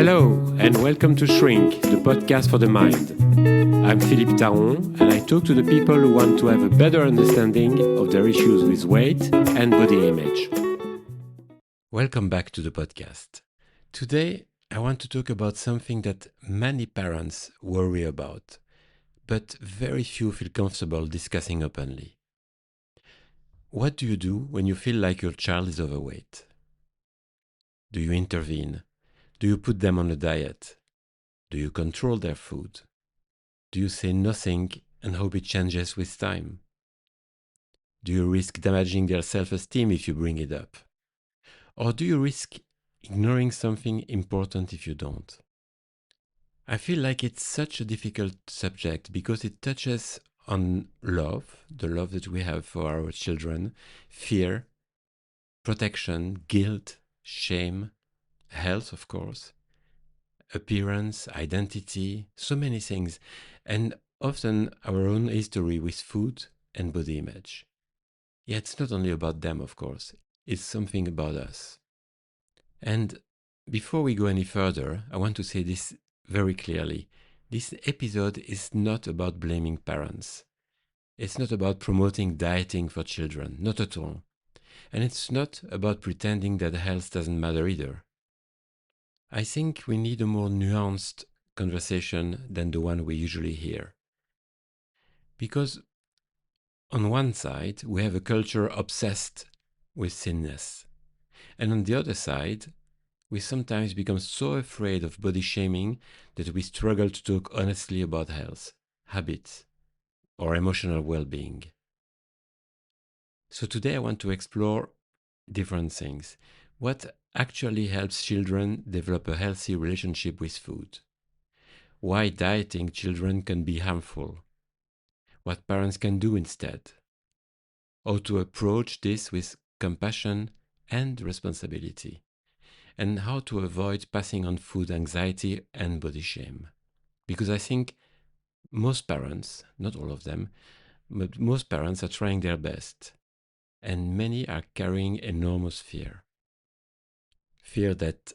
Hello, and welcome to Shrink, the podcast for the mind. I'm Philippe and I talk to the people who want to have a better understanding of their issues with weight and body image. Welcome back to the podcast. Today, I want to talk about something that many parents worry about, but very few feel comfortable discussing openly. What do you do when you feel like your child is overweight? Do you intervene? Do you put them on a diet? Do you control their food? Do you say nothing and hope it changes with time? Do you risk damaging their self-esteem if you bring it up? Or do you risk ignoring something important if you don't? I feel like it's such a difficult subject because it touches on love, the love that we have for our children, fear, protection, guilt, shame, health, of course, appearance, identity, so many things, and often our own history with food and body image. Yeah, it's not only about them, of course, it's something about us. And before we go any further, I want to say this very clearly. This episode is not about blaming parents. It's not about promoting dieting for children, not at all. And it's not about pretending that health doesn't matter either. I think we need a more nuanced conversation than the one we usually hear. Because on one side, we have a culture obsessed with thinness. And on the other side, we sometimes become so afraid of body shaming that we struggle to talk honestly about health, habits, or emotional well-being. So today I want to explore different things. What actually helps children develop a healthy relationship with food? Why dieting children can be harmful? What parents can do instead? How to approach this with compassion and responsibility? And how to avoid passing on food anxiety and body shame. Because I think most parents, not all of them, but most parents are trying their best. And many are carrying enormous fear. Fear that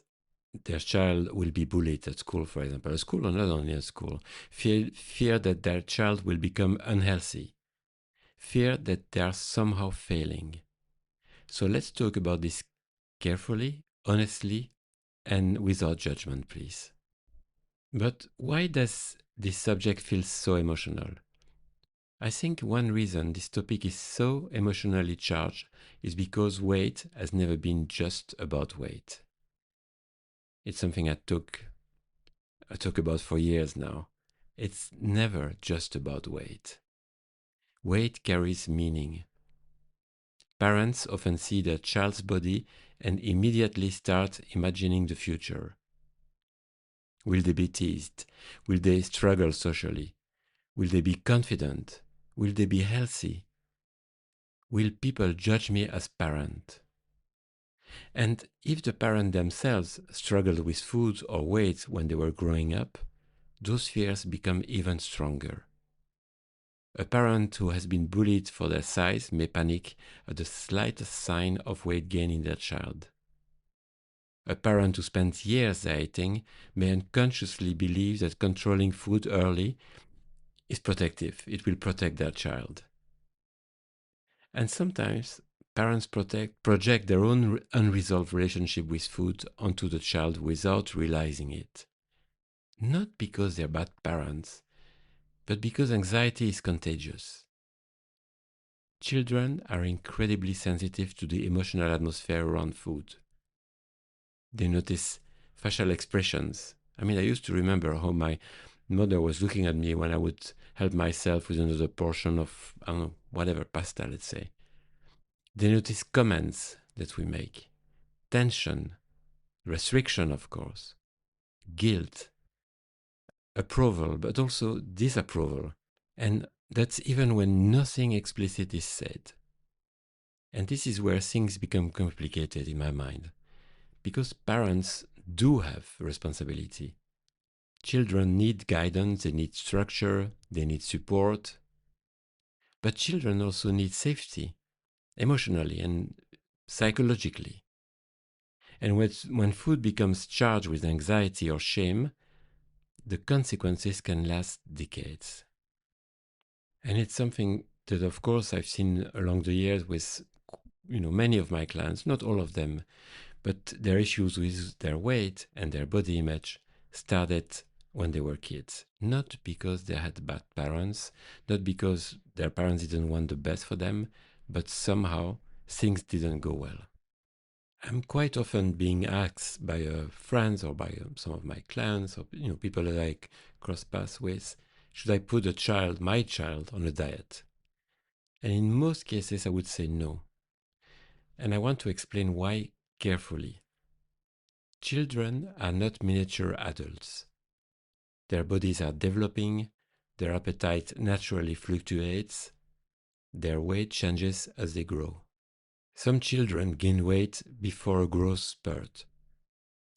their child will be bullied at school, for example, at school or not only at school. Fear that their child will become unhealthy. Fear that they are somehow failing. So let's talk about this carefully, honestly, and without judgment, please. But why does this subject feel so emotional? I think one reason this topic is so emotionally charged is because weight has never been just about weight. It's something I talk about for years now. It's never just about weight. Weight carries meaning. Parents often see their child's body and immediately start imagining the future. Will they be teased? Will they struggle socially? Will they be confident? Will they be healthy? Will people judge me as parent? And if the parent themselves struggled with food or weight when they were growing up, those fears become even stronger. A parent who has been bullied for their size may panic at the slightest sign of weight gain in their child. A parent who spent years dieting may unconsciously believe that controlling food early is protective. It will protect their child. And sometimes parents project their own unresolved relationship with food onto the child without realizing it. Not because they're bad parents, but because anxiety is contagious. Children are incredibly sensitive to the emotional atmosphere around food. They notice facial expressions. I used to remember how my mother was looking at me when I would help myself with another portion of, whatever, pasta, let's say. They notice comments that we make, tension, restriction, of course, guilt, approval, but also disapproval. And that's even when nothing explicit is said. And this is where things become complicated in my mind, because parents do have responsibility. Children need guidance, they need structure, they need support. But children also need safety, emotionally and psychologically. And when food becomes charged with anxiety or shame, the consequences can last decades. And it's something that, of course, I've seen along the years with many of my clients, not all of them, but their issues with their weight and their body image started when they were kids. Not because they had bad parents, not because their parents didn't want the best for them, but somehow things didn't go well. I'm quite often being asked by friends or by some of my clients or people that I cross paths with, should I put my child, on a diet? And in most cases, I would say no. And I want to explain why carefully. Children are not miniature adults. Their bodies are developing, their appetite naturally fluctuates, their weight changes as they grow. Some children gain weight before a growth spurt.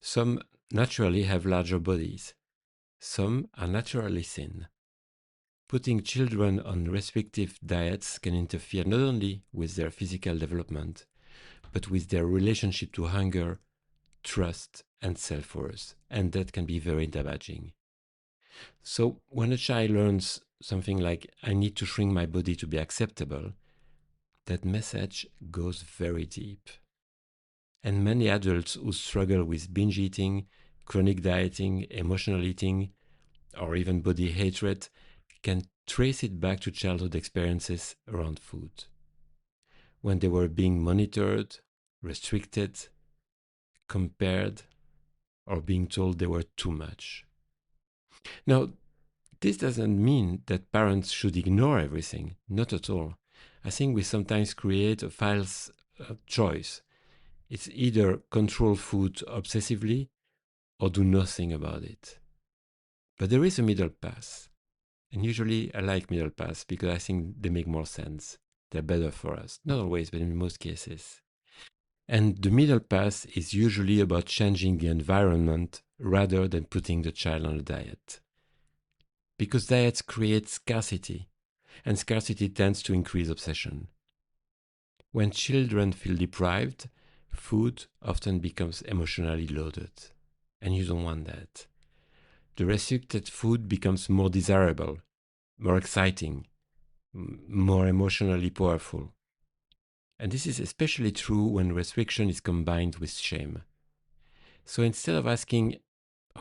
Some naturally have larger bodies. Some are naturally thin. Putting children on restrictive diets can interfere not only with their physical development, but with their relationship to hunger, trust, and self-worth. And that can be very damaging. So when a child learns something like, I need to shrink my body to be acceptable, that message goes very deep. And many adults who struggle with binge eating, chronic dieting, emotional eating, or even body hatred can trace it back to childhood experiences around food. When they were being monitored, restricted, compared, or being told they were too much. Now, this doesn't mean that parents should ignore everything, not at all. I think we sometimes create a false choice. It's either control food obsessively or do nothing about it. But there is a middle path. And usually I like middle paths because I think they make more sense. They're better for us. Not always, but in most cases. And the middle path is usually about changing the environment rather than putting the child on a diet. Because diets create scarcity, and scarcity tends to increase obsession. When children feel deprived, food often becomes emotionally loaded, and you don't want that. The restricted food becomes more desirable, more exciting, more emotionally powerful. And this is especially true when restriction is combined with shame. So instead of asking,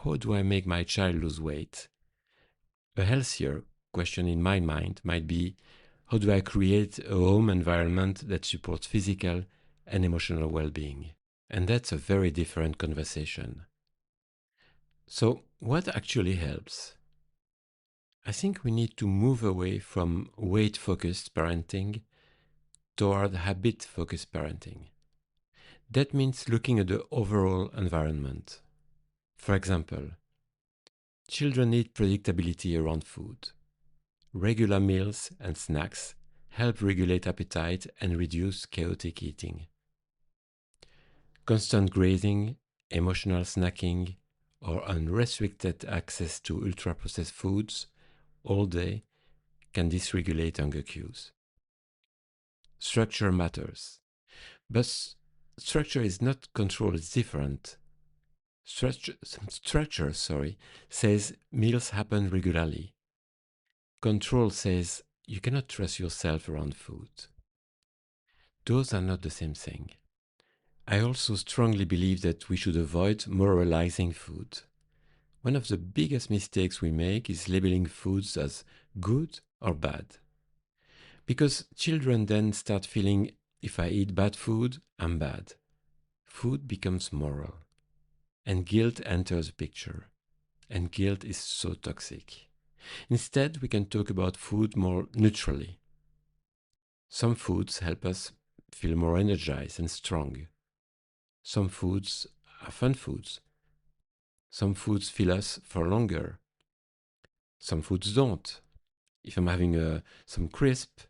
how do I make my child lose weight? A healthier question in my mind might be, how do I create a home environment that supports physical and emotional well-being? And that's a very different conversation. So what actually helps? I think we need to move away from weight-focused parenting toward habit-focused parenting. That means looking at the overall environment. For example, children need predictability around food. Regular meals and snacks help regulate appetite and reduce chaotic eating. Constant grazing, emotional snacking, or unrestricted access to ultra-processed foods all day can dysregulate hunger cues. Structure matters, but structure is not control, it's different. Structure says meals happen regularly. Control says you cannot trust yourself around food. Those are not the same thing. I also strongly believe that we should avoid moralizing food. One of the biggest mistakes we make is labeling foods as good or bad. Because children then start feeling, if I eat bad food, I'm bad. Food becomes moral. And guilt enters the picture. And guilt is so toxic. Instead, we can talk about food more neutrally. Some foods help us feel more energized and strong. Some foods are fun foods. Some foods fill us for longer. Some foods don't. If I'm having some crisp,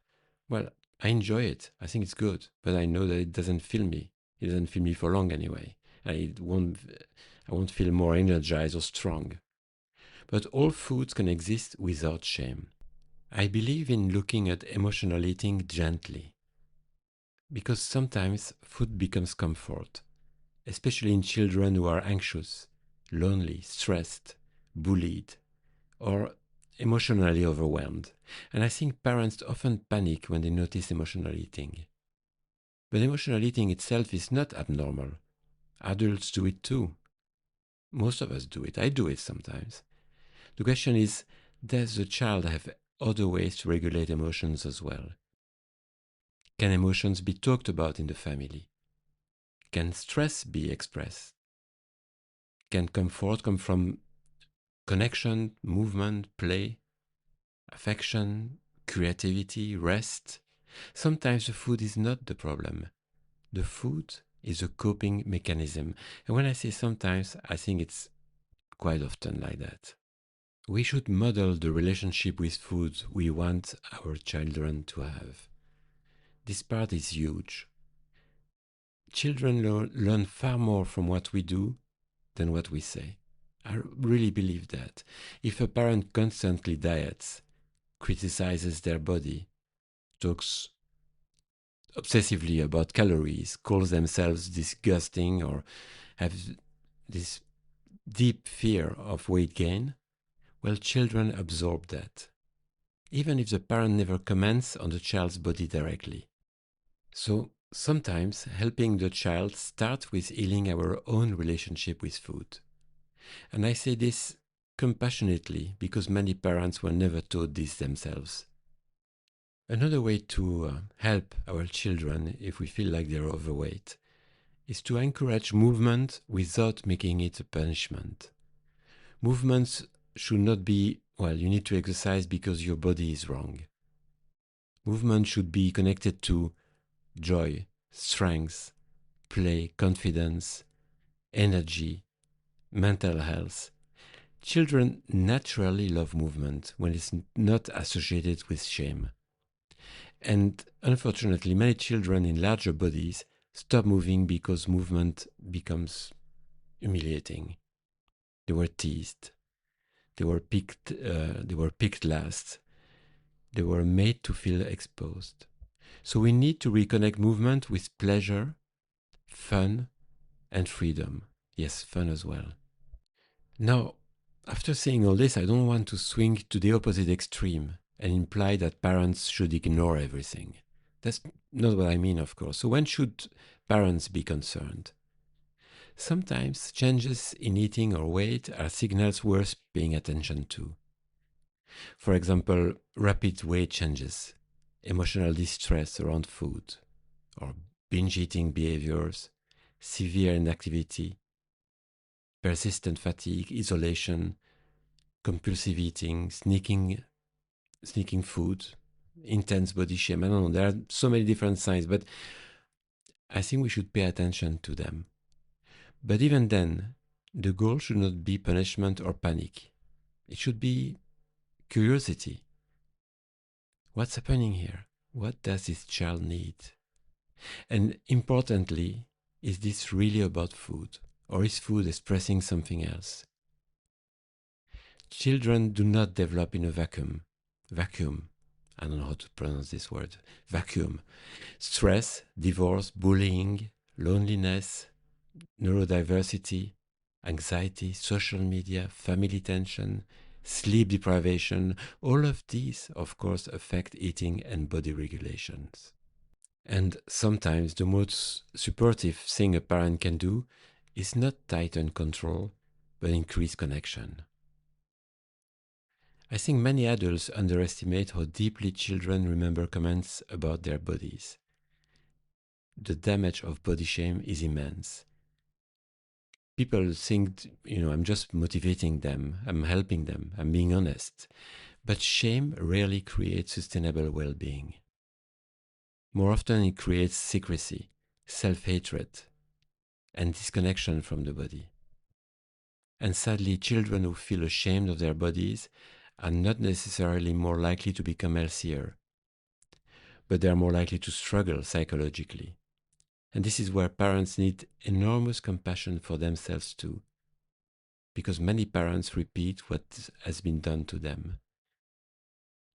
well, I enjoy it. I think it's good, but I know that it doesn't fill me. It doesn't fill me for long anyway. I won't feel more energized or strong. But all foods can exist without shame. I believe in looking at emotional eating gently. Because sometimes food becomes comfort, especially in children who are anxious, lonely, stressed, bullied, or emotionally overwhelmed. And I think parents often panic when they notice emotional eating. But emotional eating itself is not abnormal. Adults do it too. Most of us do it. I do it sometimes. The question is, does the child have other ways to regulate emotions as well? Can emotions be talked about in the family? Can stress be expressed? Can comfort come from connection, movement, play, affection, creativity, rest? Sometimes the food is not the problem. The food is a coping mechanism. And when I say sometimes, I think it's quite often like that. We should model the relationship with food we want our children to have. This part is huge. Children learn far more from what we do than what we say. I really believe that. If a parent constantly diets, criticizes their body, talks obsessively about calories, calls themselves disgusting, or have this deep fear of weight gain, well, children absorb that, even if the parent never comments on the child's body directly. So sometimes helping the child starts with healing our own relationship with food. And I say this compassionately because many parents were never taught this themselves. Another way to help our children if we feel like they're overweight is to encourage movement without making it a punishment. Movements should not be, well, you need to exercise because your body is wrong. Movement should be connected to joy, strength, play, confidence, energy, mental health. Children naturally love movement when it's not associated with shame. And unfortunately, many children in larger bodies stop moving because movement becomes humiliating. They were teased. They were picked. They were picked last. They were made to feel exposed. So we need to reconnect movement with pleasure, fun, and freedom. Yes, fun as well. Now, after saying all this, I don't want to swing to the opposite extreme and imply that parents should ignore everything. That's not what I mean, of course. So when should parents be concerned? Sometimes changes in eating or weight are signals worth paying attention to. For example, rapid weight changes, emotional distress around food, or binge eating behaviors, severe inactivity, persistent fatigue, isolation, compulsive eating, sneaking food, intense body shame. I don't know, there are so many different signs, but I think we should pay attention to them. But even then, the goal should not be punishment or panic. It should be curiosity. What's happening here? What does this child need? And importantly, is this really about food? Or is food expressing something else? Children do not develop in a vacuum. Vacuum. I don't know how to pronounce this word. Vacuum. Stress, divorce, bullying, loneliness, neurodiversity, anxiety, social media, family tension, sleep deprivation, all of these, of course, affect eating and body regulations. And sometimes the most supportive thing a parent can do is not tighten control, but increase connection. I think many adults underestimate how deeply children remember comments about their bodies. The damage of body shame is immense. People think, I'm just motivating them, I'm helping them, I'm being honest. But shame rarely creates sustainable well being. More often, it creates secrecy, self hatred, and disconnection from the body. And sadly, children who feel ashamed of their bodies are not necessarily more likely to become healthier, but they are more likely to struggle psychologically. And this is where parents need enormous compassion for themselves too, because many parents repeat what has been done to them.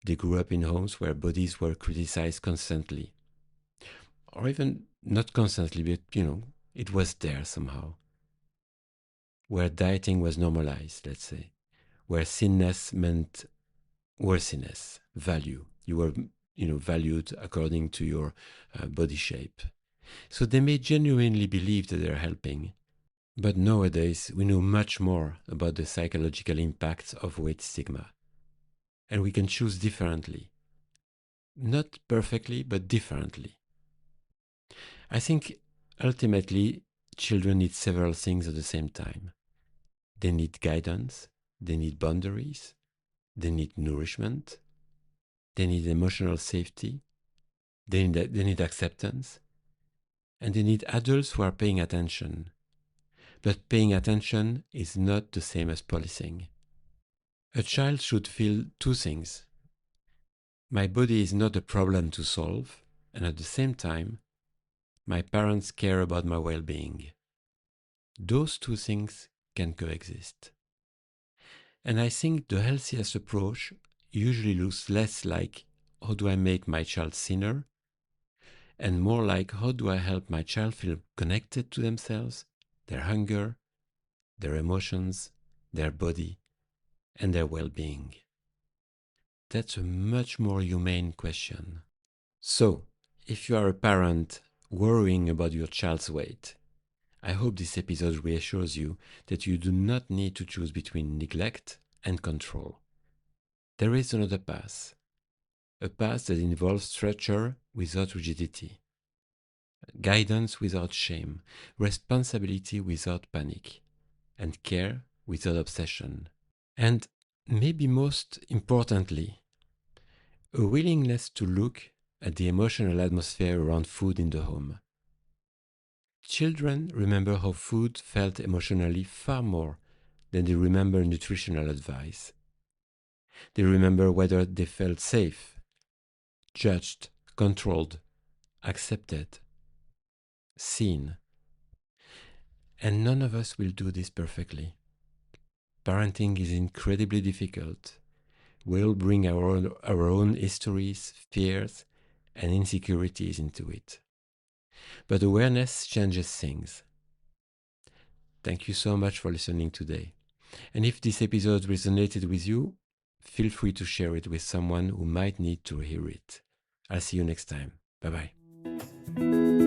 They grew up in homes where bodies were criticized constantly, or even not constantly, but it was there somehow. Where dieting was normalized, let's say. Where thinness meant worthiness, value. You were, valued according to your body shape. So they may genuinely believe that they're helping. But nowadays, we know much more about the psychological impacts of weight stigma. And we can choose differently. Not perfectly, but differently. I think ultimately, children need several things at the same time. They need guidance, they need boundaries, they need nourishment, they need emotional safety, they need acceptance, and they need adults who are paying attention. But paying attention is not the same as policing. A child should feel two things. My body is not a problem to solve, and at the same time, my parents care about my well-being. Those two things can coexist. And I think the healthiest approach usually looks less like how do I make my child thinner, and more like how do I help my child feel connected to themselves, their hunger, their emotions, their body, and their well-being. That's a much more humane question. So, if you are a parent worrying about your child's weight, I hope this episode reassures you that you do not need to choose between neglect and control. There is another path, a path that involves structure without rigidity, guidance without shame, responsibility without panic, and care without obsession. And maybe most importantly, a willingness to look at the emotional atmosphere around food in the home. Children remember how food felt emotionally far more than they remember nutritional advice. They remember whether they felt safe, judged, controlled, accepted, seen. And none of us will do this perfectly. Parenting is incredibly difficult. We'll bring our own histories, fears, and insecurities into it. But awareness changes things. Thank you so much for listening today. And if this episode resonated with you, feel free to share it with someone who might need to hear it. I'll see you next time. Bye bye.